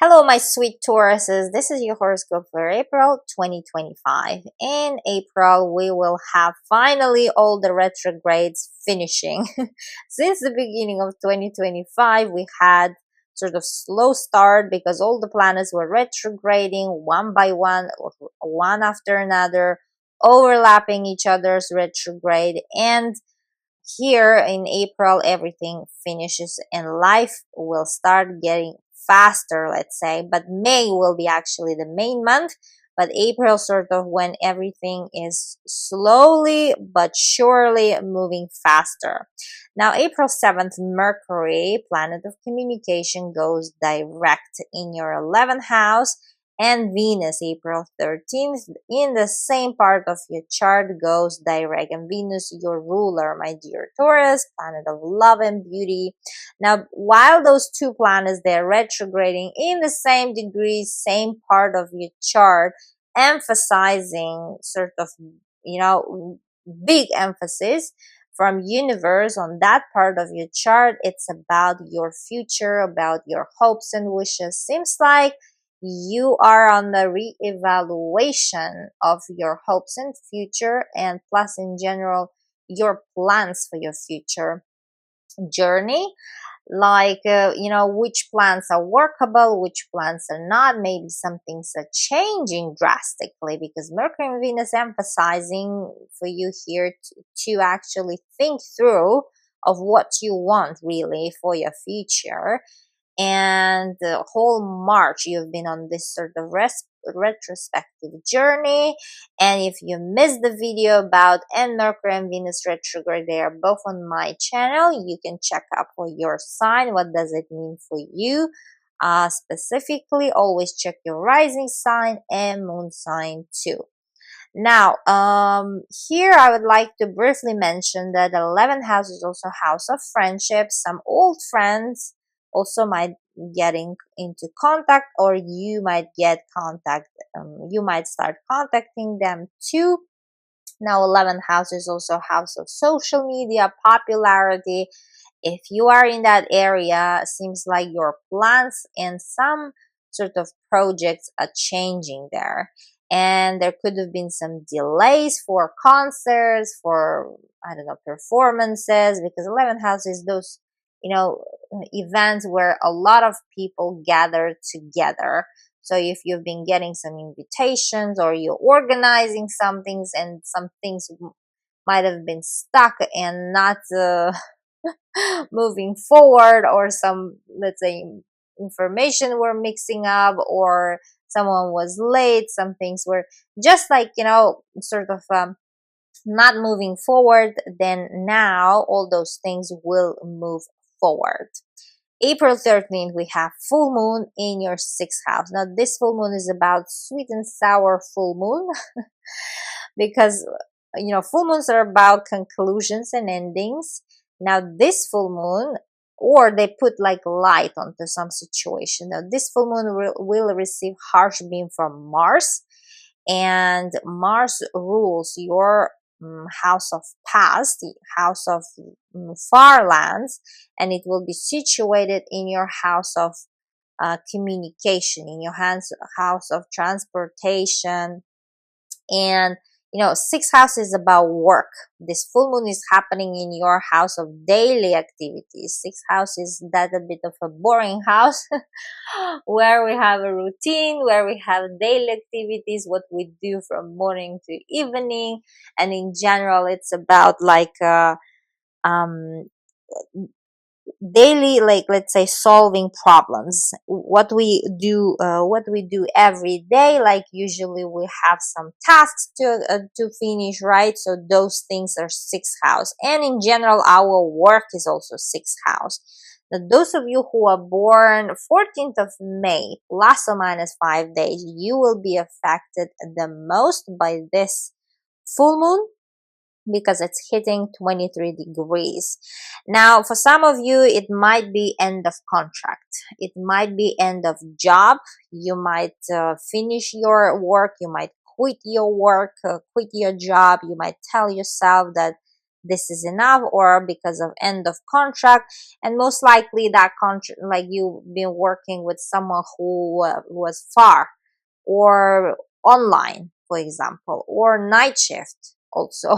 Hello, my sweet Tauruses. This is your horoscope for April 2025. In April, we will have finally all the retrogrades finishing. Since the beginning of 2025, we had sort of slow start because all the planets were retrograding one by one after another, overlapping each other's retrograde. And here in April, everything finishes and life will start getting faster, let's say. But May will be actually the main month, but April sort of when everything is slowly but surely moving faster. Now, April 7th, Mercury, planet of communication, goes direct in your 11th house, and Venus, April 13th, in the same part of your chart, goes direct. And Venus, your ruler, my dear Taurus, planet of love and beauty. Now, while those two planets, they're retrograding in the same degree, same part of your chart, emphasizing sort of, big emphasis from universe on that part of your chart. It's about your future, about your hopes and wishes. Seems like you are on the re-evaluation of your hopes and future, and plus in general your plans for your future journey, like which plans are workable, which plans are not. Maybe some things are changing drastically because Mercury and Venus emphasizing for you here to actually think through of what you want really for your future. And the whole March you've been on this sort of retrospective journey. And if you missed the video about Mercury and Venus retrograde, they are both on my channel. You can check out for your sign, what does it mean for you specifically. Always check your rising sign and moon sign too. Now, here I would like to briefly mention that the 11th house is also house of friendships. Some old friends also might getting into contact, or you might get contact. You might start contacting them too. Now, 11th house is also house of social media, popularity. If you are in that area, seems like your plans and some sort of projects are changing there. And there could have been some delays for concerts, for, I don't know, performances, because 11th house is those, events where a lot of people gather together. So if you've been getting some invitations or you're organizing some things and some things might have been stuck and not moving forward, or some, let's say, information were mixing up, or someone was late, some things were just like, sort of not moving forward, then now all those things will move forward. April 13th, we have full moon in your 6th house. Now, this full moon is about sweet and sour full moon because, full moons are about conclusions and endings. Now, this full moon, or they put like light onto some situation. Now, this full moon will receive harsh beam from Mars, and Mars rules your house of past, the house of far lands, and it will be situated in your house of communication, in your house of transportation. And 6th house is about work. This full moon is happening in your house of daily activities. 6th house is that a bit of a boring house where we have a routine, where we have daily activities, what we do from morning to evening. And in general, it's about like um daily, like, let's say, solving problems, what we do every day. Like usually we have some tasks to finish, right? So those things are 6th house. And in general, our work is also 6th house. Now, those of you who are born 14th of May plus or minus 5 days, you will be affected the most by this full moon, because it's hitting 23 degrees. Now, for some of you, it might be end of contract. It might be end of job. You might finish your work. You might quit your work, quit your job. You might tell yourself that this is enough, or because of end of contract. And most likely that contract, like you've been working with someone who was far, or online, for example, or night shift also,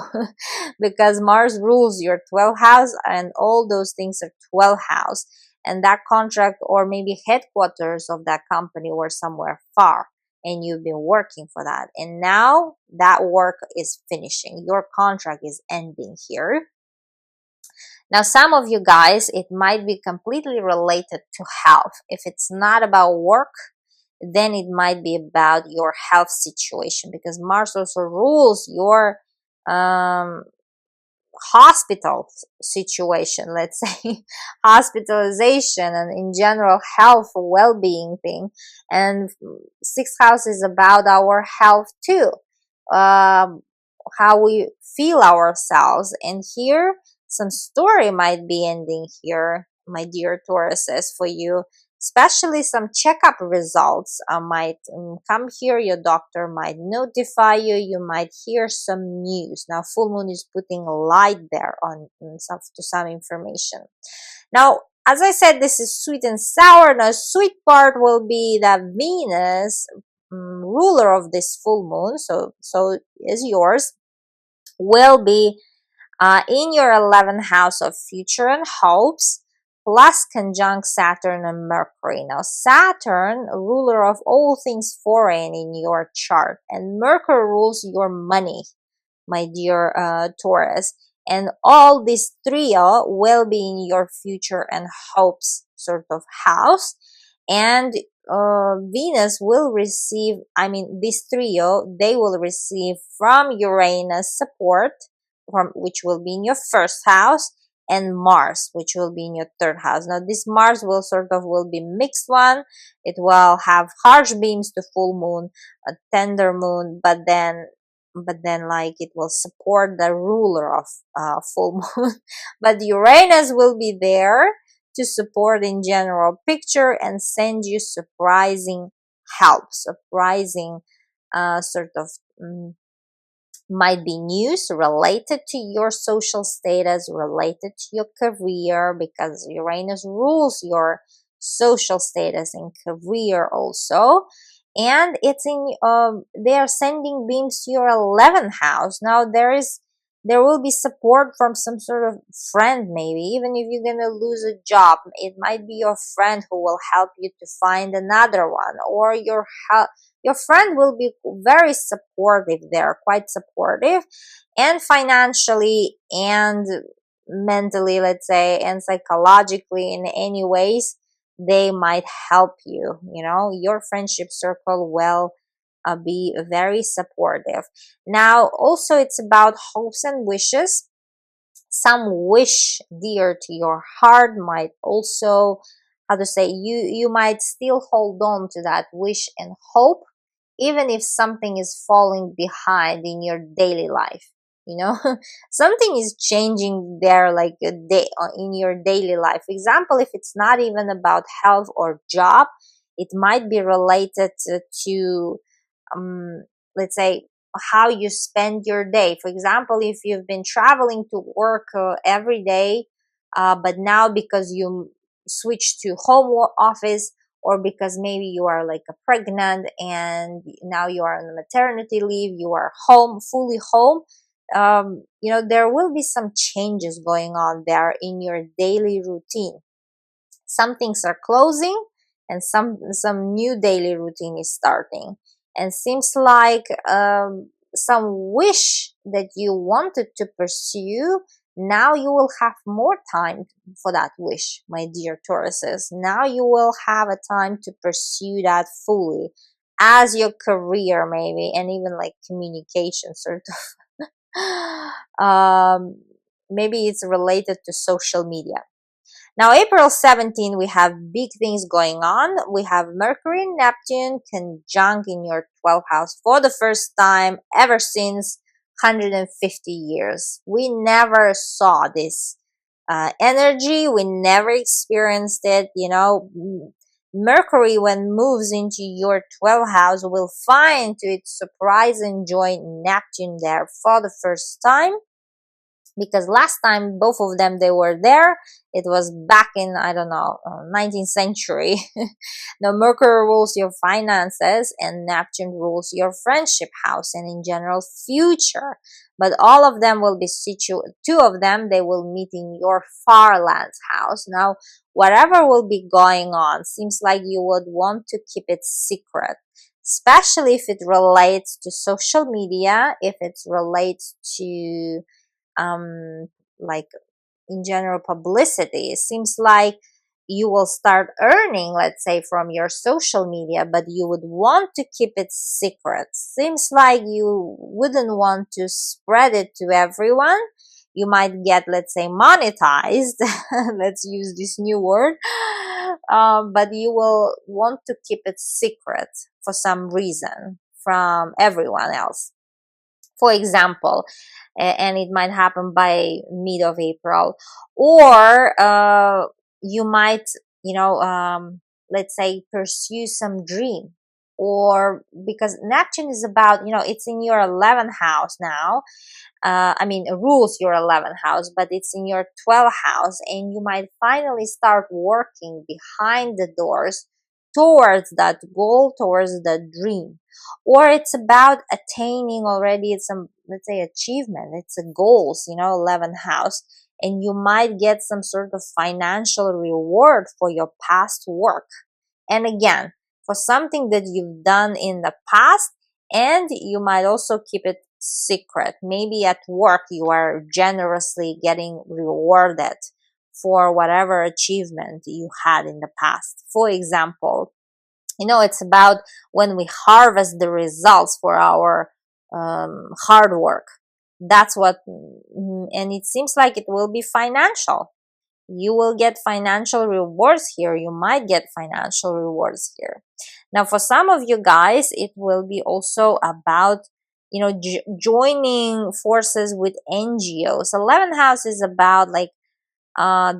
because Mars rules your 12th house, and all those things are 12th house. And that contract, or maybe headquarters of that company, were somewhere far, and you've been working for that, and now that work is finishing. Your contract is ending here. Now, some of you guys, it might be completely related to health. If it's not about work, then it might be about your health situation, because Mars also rules your um, hospital situation, let's say, hospitalization, and in general health, well-being thing. And sixth house is about our health too, um, how we feel ourselves. And here some story might be ending here, my dear Tauruses, for you. Especially some checkup results might come here. Your doctor might notify you. You might hear some news. Now, full moon is putting light there on some, to some information. Now, as I said, this is sweet and sour. Now, sweet part will be that Venus, ruler of this full moon, so is yours, will be in your 11th house of future and hopes, plus conjunct Saturn and Mercury. Now, Saturn, ruler of all things foreign in your chart, and Mercury rules your money, my dear Taurus. And all this trio will be in your future and hopes sort of house. And Venus will receive, I mean, this trio, they will receive from Uranus support, from which will be in your first house, and Mars, which will be in your third house. Now, this Mars will sort of will be mixed one. It will have harsh beams to full moon, a tender moon, but then like it will support the ruler of full moon. But Uranus will be there to support in general picture and send you surprising help, surprising sort of might be news related to your social status, related to your career, because Uranus rules your social status and career also. And it's in they are sending beams to your 11th house. Now, there will be support from some sort of friend, maybe even if you're gonna lose a job, it might be your friend who will help you to find another one, or your friend will be very supportive there, quite supportive, and financially and mentally, let's say, and psychologically, in any ways they might help you. Your friendship circle will be very supportive. Now, also, it's about hopes and wishes. Some wish dear to your heart might also, how to say, you might still hold on to that wish and hope, even if something is falling behind in your daily life. Something is changing there, like a day in your daily life. For example, if it's not even about health or job, it might be related to let's say, how you spend your day. For example, if you've been traveling to work every day, but now because you switch to home office, or because maybe you are like a pregnant and now you are on maternity leave, you are home, fully home, there will be some changes going on there in your daily routine. Some things are closing, and some new daily routine is starting. And seems like some wish that you wanted to pursue, now you will have more time for that wish, my dear Tauruses. Now you will have a time to pursue that fully as your career, maybe, and even like communication sort of. Maybe it's related to social media. Now, April 17, we have big things going on. We have Mercury and Neptune conjunct in your 12th house for the first time ever since 150 years. We never saw this energy. We never experienced it. Mercury, when moves into your 12th house, will find to its surprise and join Neptune there for the first time. because last time both of them they were there, it was back in, I don't know, 19th century. Now Mercury rules your finances and Neptune rules your friendship house and in general future, but all of them will be two of them they will meet in your far lands house. Now whatever will be going on seems like you would want to keep it secret, especially if it relates to social media, if it relates to um, like in general publicity. It seems like you will start earning, let's say, from your social media, but you would want to keep it secret. Seems like you wouldn't want to spread it to everyone. You might get, let's say, monetized. Let's use this new word. But you will want to keep it secret for some reason from everyone else. For example, and it might happen by mid of April, or you might, you know, let's say pursue some dream, or because Neptune is about, it's in your 11th house now. I mean, it rules your 11th house, but it's in your 12th house, and you might finally start working behind the doors towards that goal, towards the dream. Or it's about attaining already, it's some, let's say, achievement, it's a goals, 11th house, and you might get some sort of financial reward for your past work. And again, for something that you've done in the past, and you might also keep it secret. Maybe at work you are generously getting rewarded for whatever achievement you had in the past. For example, it's about when we harvest the results for our hard work. That's what, and it seems like it will be financial. You will get financial rewards here. You might get financial rewards here. Now, for some of you guys, it will be also about, joining forces with NGOs. 11th house is about like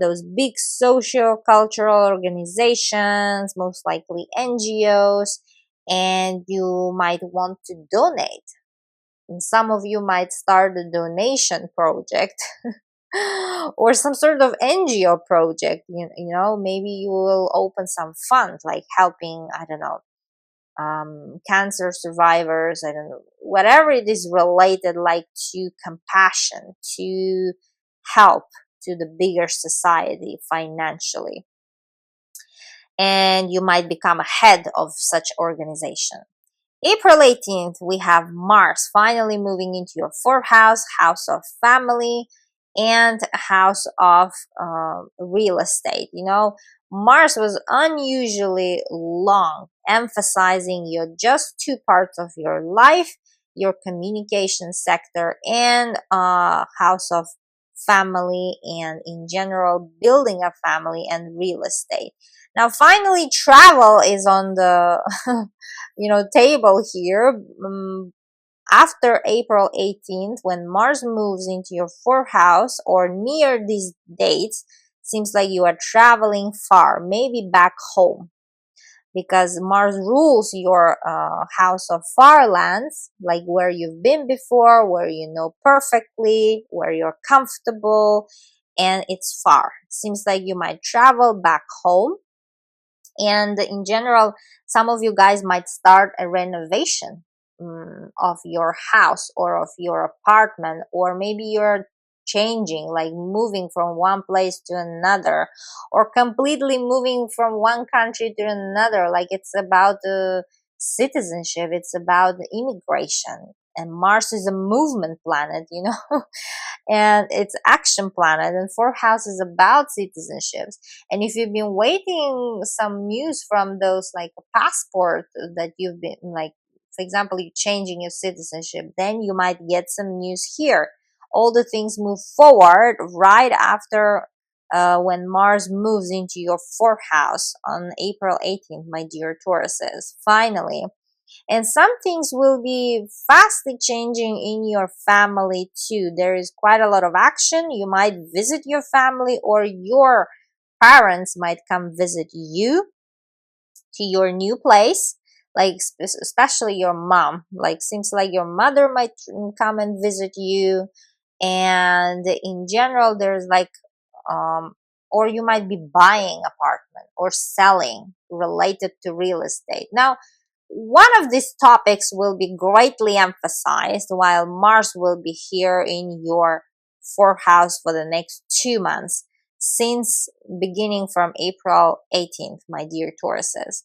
those big social cultural organizations, most likely NGOs, and you might want to donate. And some of you might start a donation project or some sort of NGO project. Maybe you will open some fund like helping, I don't know, cancer survivors, I don't know, whatever it is related, like to compassion, to help to the bigger society financially. And you might become a head of such organization. April 18th, we have Mars finally moving into your fourth house, house of family, and house of real estate. Mars was unusually long, emphasizing your just two parts of your life, your communication sector, and house of family, and in general, building a family and real estate. Now, finally, travel is on the table here. After April 18th, when Mars moves into your fourth house or near these dates, seems like you are traveling far, maybe back home, because Mars rules your house of far lands, like where you've been before, where you know perfectly, where you're comfortable, and it's far. Seems like you might travel back home. And in general, some of you guys might start a renovation of your house or of your apartment, or maybe you're changing, like moving from one place to another, or completely moving from one country to another. Like it's about citizenship, it's about immigration. And Mars is a movement planet, and it's action planet, and fourth house is about citizenships. And if you've been waiting some news from those, like a passport that you've been, like, for example, you're changing your citizenship, then you might get some news here. All the things move forward right after when Mars moves into your fourth house on April 18th, my dear Tauruses, finally. And some things will be fastly changing in your family too. There is quite a lot of action. You might visit your family, or your parents might come visit you to your new place. Like especially your mom. Like seems like your mother might come and visit you. And in general, there's like um, or you might be buying apartment or selling related to real estate. Now, one of these topics will be greatly emphasized while Mars will be here in your fourth house for the next 2 months, since beginning from April 18th, my dear Tauruses.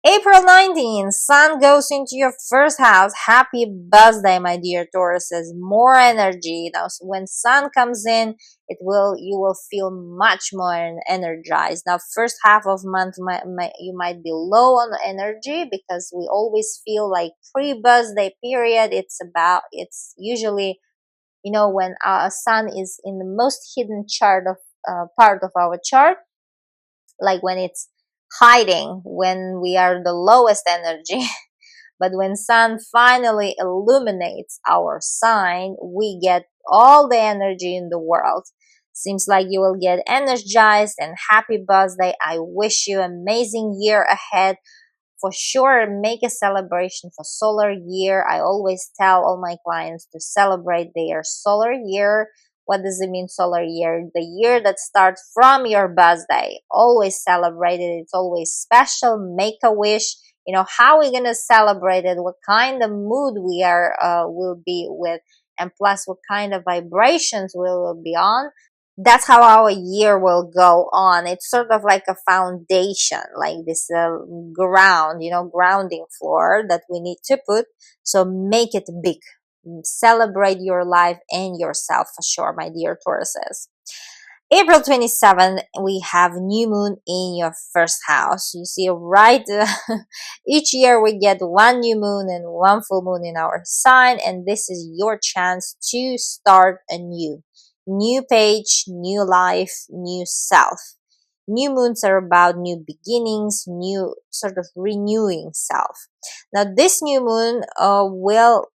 April 19th, Sun goes into your first house. Happy birthday, my dear Tauruses. More energy. Now, when Sun comes in, you will feel much more energized. Now, first half of month, you might be low on energy, because we always feel like pre-birthday period. It's usually, when our Sun is in the most hidden part of our chart, like when it's hiding, when we are the lowest energy. But when Sun finally illuminates our sign, we get all the energy in the world. Seems like you will get energized, and happy birthday. I wish you amazing year ahead. For sure, make a celebration for solar year. I always tell all my clients to celebrate their solar year. What does it mean, solar year? The year that starts from your birthday. Always celebrate it. It's always special. Make a wish. How are we gonna celebrate it? What kind of mood will be with, and plus what kind of vibrations we will be on. That's how our year will go on. It's sort of like a foundation, like this grounding floor that we need to put. So make it big. Celebrate your life and yourself for sure, my dear Tauruses. April 27th, we have new moon in your first house. You see, right? Each year we get one new moon and one full moon in our sign, and this is your chance to start anew. New page, new life, new self. New moons are about new beginnings, new sort of renewing self. Now, this new moon will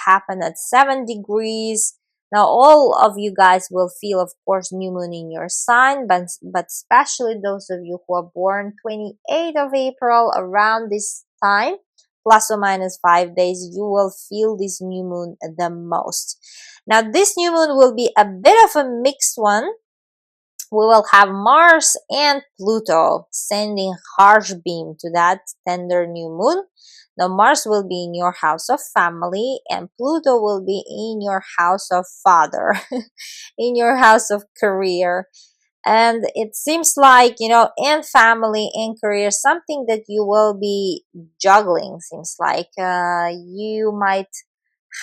happen at 7 degrees. Now, all of you guys will feel, of course, new moon in your sign, but especially those of you who are born 28th of April, around this time, plus or minus 5 days, you will feel this new moon the most. Now, this new moon will be a bit of a mixed one. We will have Mars and Pluto sending harsh beam to that tender new moon. Now, Mars will be in your house of family, and Pluto will be in your house of father, in your house of career. And it seems like, in family and career, something that you will be juggling. Seems like you might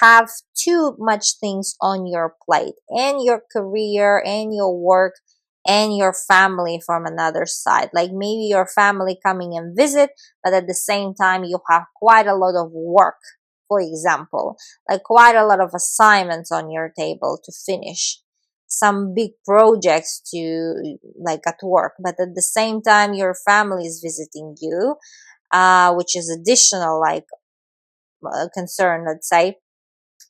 have too much things on your plate, and your career and your work and your family from another side. Like maybe your family coming and visit, but at the same time you have quite a lot of work, for example, like quite a lot of assignments on your table to finish, some big projects to like at work, but at the same time your family is visiting you, which is additional like concern, let's say,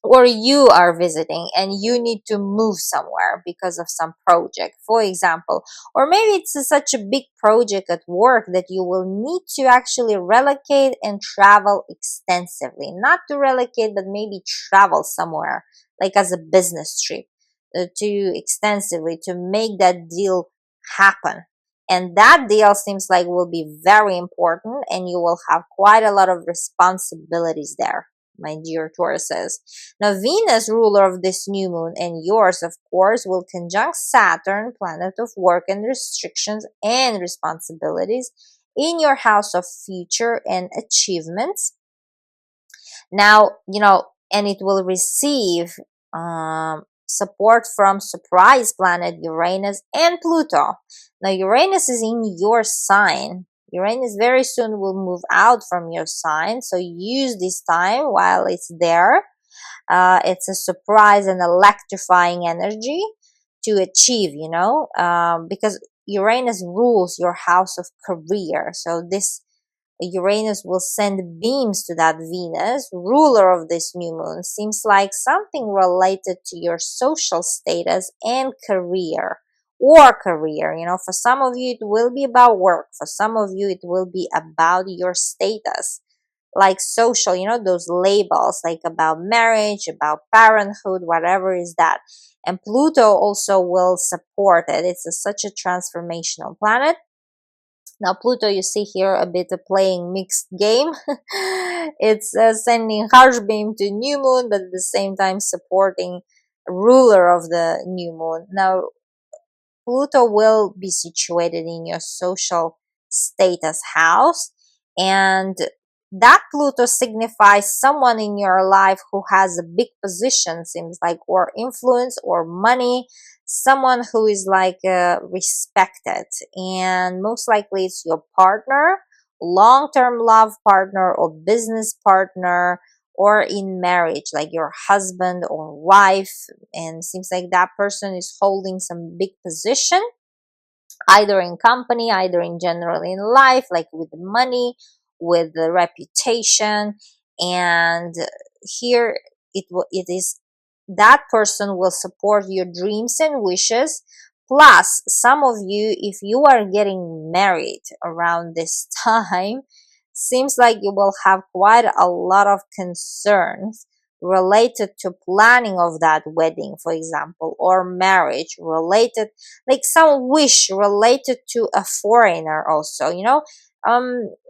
or you are visiting and you need to move somewhere because of some project, for example, or maybe it's such a big project at work that you will need to actually relocate and travel extensively, not to relocate, but maybe travel somewhere like as a business trip, to extensively to make that deal happen. And that deal seems like will be very important, and you will have quite a lot of responsibilities there, my dear Tauruses. Now, Venus, ruler of this new moon, and yours, of course, will conjunct Saturn, planet of work and restrictions and responsibilities, in your house of future and achievements. Now, and it will receive support from surprise planet Uranus and Pluto. Now, Uranus is in your sign. Uranus very soon will move out from your sign, so use this time while it's there. It's a surprise and electrifying energy to achieve, because Uranus rules your house of career. So this Uranus will send beams to that Venus, ruler of this new moon. Seems like something related to your social status and career. Or career, for some of you it will be about work, for some of you it will be about your status, like social, those labels, like about marriage, about parenthood, whatever is that. And Pluto also will support it. It's such a transformational planet. Now, Pluto, you see here a bit of playing mixed game. It's sending harsh beam to new moon, but at the same time supporting ruler of the new moon. Now, Pluto will be situated in your social status house, and that Pluto signifies someone in your life who has a big position, seems like, or influence or money, someone who is like respected, and most likely it's your partner, long-term love partner or business partner, or in marriage, like your husband or wife. And seems like that person is holding some big position, either in company, either in general in life, like with money, with the reputation. And here it is, that person will support your dreams and wishes. Plus, some of you, if you are getting married around this time, seems like you will have quite a lot of concerns related to planning of that wedding, for example, or marriage related, like some wish related to a foreigner also,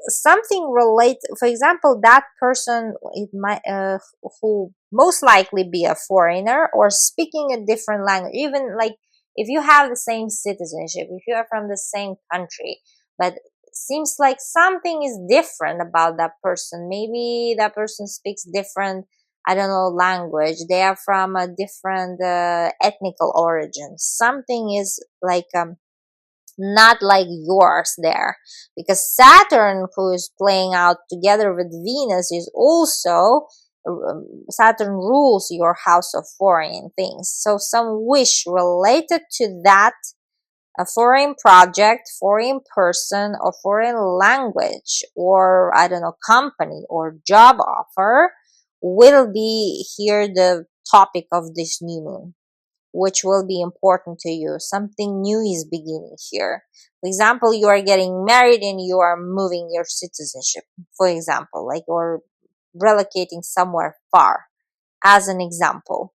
something relate, for example, that person, it might who most likely be a foreigner or speaking a different language, even like if you have the same citizenship, if you are from the same country, but seems like something is different about that person. Maybe that person speaks different, I don't know, language. They are from a different ethnical origin. Something is like not like yours there, because Saturn, who is playing out together with Venus, is also Saturn rules your house of foreign things. So some wish related to that, a foreign project, foreign person, or foreign language, or I don't know, company or job offer will be here the topic of this new moon, which will be important to you. Something new is beginning here. For example, you are getting married and you are moving your citizenship, for example, like, or relocating somewhere far, as an example.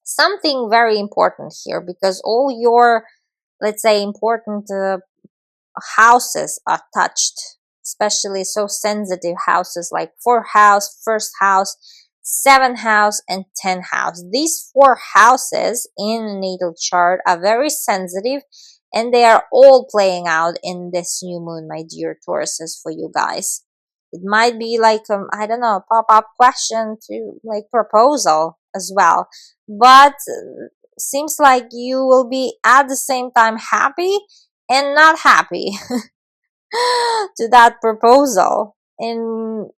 Something very important here, because all your, let's say, important houses are touched, especially so sensitive houses like 4th house, 1st house, 7th house, and 10th house. These 4 houses in natal chart are very sensitive, and they are all playing out in this new moon, my dear Tauruses, for you guys. It might be like I don't know, pop-up question to like proposal as well, but seems like you will be at the same time happy and not happy to that proposal, and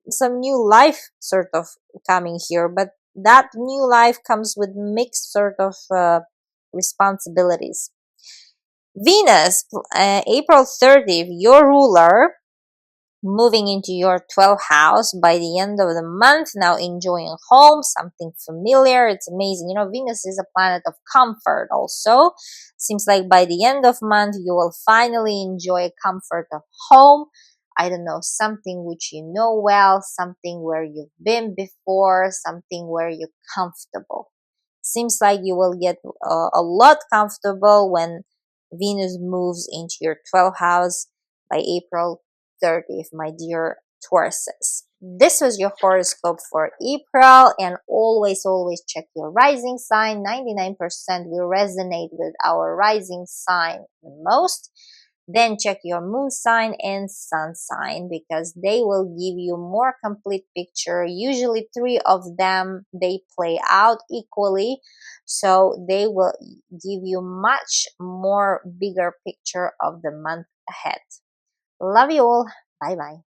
some new life sort of coming here, but that new life comes with mixed sort of responsibilities. Venus, April 30th, your ruler, moving into your 12th house by the end of the month. Now enjoying home, something familiar. It's amazing. Venus is a planet of comfort also. Seems like by the end of month, you will finally enjoy comfort of home. I don't know, something which you know well, something where you've been before, something where you're comfortable. Seems like you will get a lot comfortable when Venus moves into your 12th house by April 30th, my dear Tauruses. This was your horoscope for April, and always check your rising sign. 99% will resonate with our rising sign the most. Then check your moon sign and sun sign, because they will give you more complete picture. Usually 3 of them, they play out equally, so they will give you much more bigger picture of the month ahead. Love you all. Bye bye.